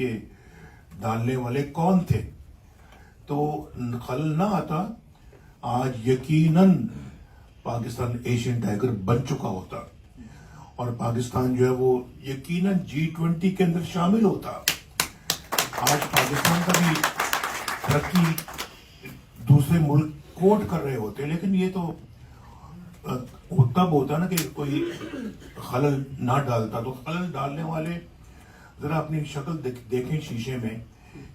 کے ڈالنے والے کون تھے تو خلل نہ آتا، آج یقیناً پاکستان ایشین ٹائگر بن چکا ہوتا اور پاکستان جو ہے وہ یقیناً G20 کے اندر شامل ہوتا۔ آج پاکستان کا بھی ترقی دوسرے ملک کوٹ کر رہے ہوتے، لیکن یہ تو تب ہوتا نا کہ کوئی خلل نہ ڈالتا۔ تو خلل ڈالنے والے ذرا اپنی شکل دیکھیں شیشے میں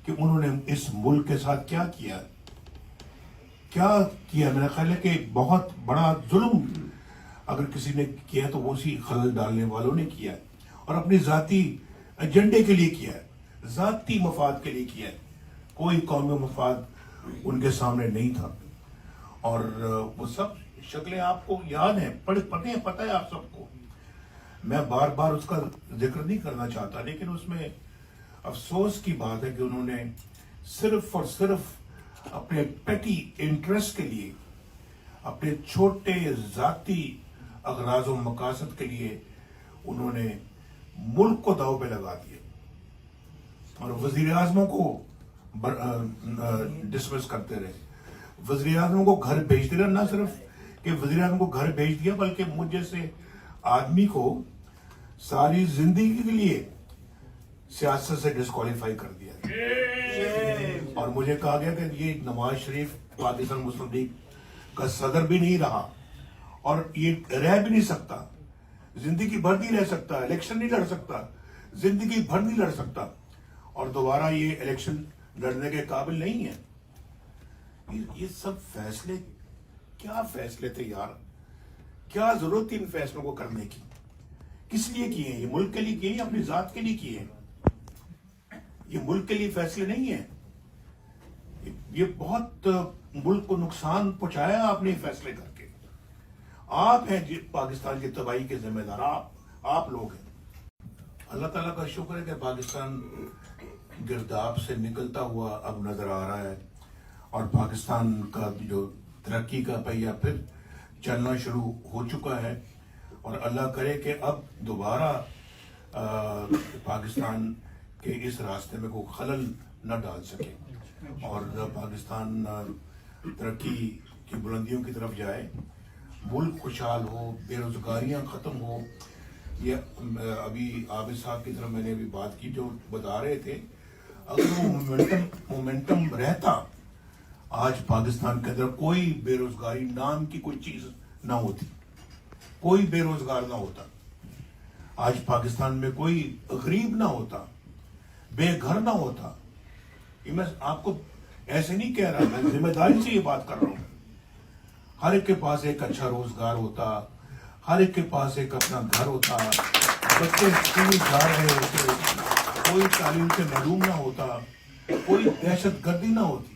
کہ انہوں نے اس ملک کے ساتھ کیا کیا۔ میرا خیال ہے کہ بہت بڑا ظلم اگر کسی نے کیا تو وہ اسی خلل ڈالنے والوں نے کیا اور اپنی ذاتی ایجنڈے کے لیے کیا ہے، ذاتی مفاد کے لیے کیا ہے، کوئی قومی مفاد ان کے سامنے نہیں تھا۔ اور وہ سب شکلیں آپ کو یاد ہیں، پتہ ہے آپ سب کو، میں بار بار اس کا ذکر نہیں کرنا چاہتا، لیکن اس میں افسوس کی بات ہے کہ انہوں نے صرف اور صرف اپنے پیٹی انٹرسٹ کے لیے، اپنے چھوٹے ذاتی اغراض و مقاصد کے لیے انہوں نے ملک کو داؤ پہ لگا دیا اور وزیر اعظموں کو ڈسمس کرتے رہے، وزیر اعظم کو گھر بھیجتے رہے۔ نہ صرف کہ وزیر اعظم کو گھر بھیج دیا بلکہ مجھ جیسے آدمی کو ساری زندگی کے لیے سیاست سے ڈسکوالیفائی کر دیا اور مجھے کہا گیا کہ یہ نواز شریف پاکستان مسلم لیگ کا صدر بھی نہیں رہا اور یہ رہ بھی نہیں سکتا، زندگی بھر نہیں رہ سکتا، الیکشن نہیں لڑ سکتا، زندگی بھر نہیں لڑ سکتا اور دوبارہ یہ الیکشن لڑنے کے قابل نہیں ہے۔ یہ سب فیصلے، کیا فیصلے تھے یار، کیا ضرورت تھی ان فیصلوں کو کرنے کی؟ کس لیے کیے ہیں؟ یہ ملک کے لیے کیے ہیں یا اپنی ذات کے لیے کیے ہیں؟ یہ ملک کے لیے فیصلے نہیں ہیں، یہ بہت ملک کو نقصان پہنچایا آپ نے فیصلے کر کے۔ آپ ہیں پاکستان کی تباہی کے ذمہ دار، آپ لوگ ہیں۔ اللہ تعالیٰ کا شکر ہے کہ پاکستان گرداب سے نکلتا ہوا اب نظر آ رہا ہے اور پاکستان کا جو ترقی کا پہیہ پھر چلنا شروع ہو چکا ہے اور اللہ کرے کہ اب دوبارہ پاکستان کے اس راستے میں کوئی خلل نہ ڈال سکے اور پاکستان ترقی کی بلندیوں کی طرف جائے، ملک خوشحال ہو، بے روزگاریاں ختم ہو۔ یہ ابھی عابد صاحب کی طرف میں نے ابھی بات کی جو بتا رہے تھے، اگر وہ مومنٹم رہتا آج پاکستان کے اندر کوئی بے روزگاری نام کی کوئی چیز نہ ہوتی، کوئی بے روزگار نہ ہوتا، آج پاکستان میں کوئی غریب نہ ہوتا، بے گھر نہ ہوتا۔ یہ میں آپ کو ایسے نہیں کہہ رہا، میں ذمہ داری سے یہ بات کر رہا ہوں۔ ہر ایک کے پاس ایک اچھا روزگار ہوتا، ہر ایک کے پاس ایک اپنا گھر ہوتا، بچے اسکول جا رہے ہوتے، کوئی تعلیم سے محروم نہ ہوتا، کوئی دہشت گردی نہ ہوتی۔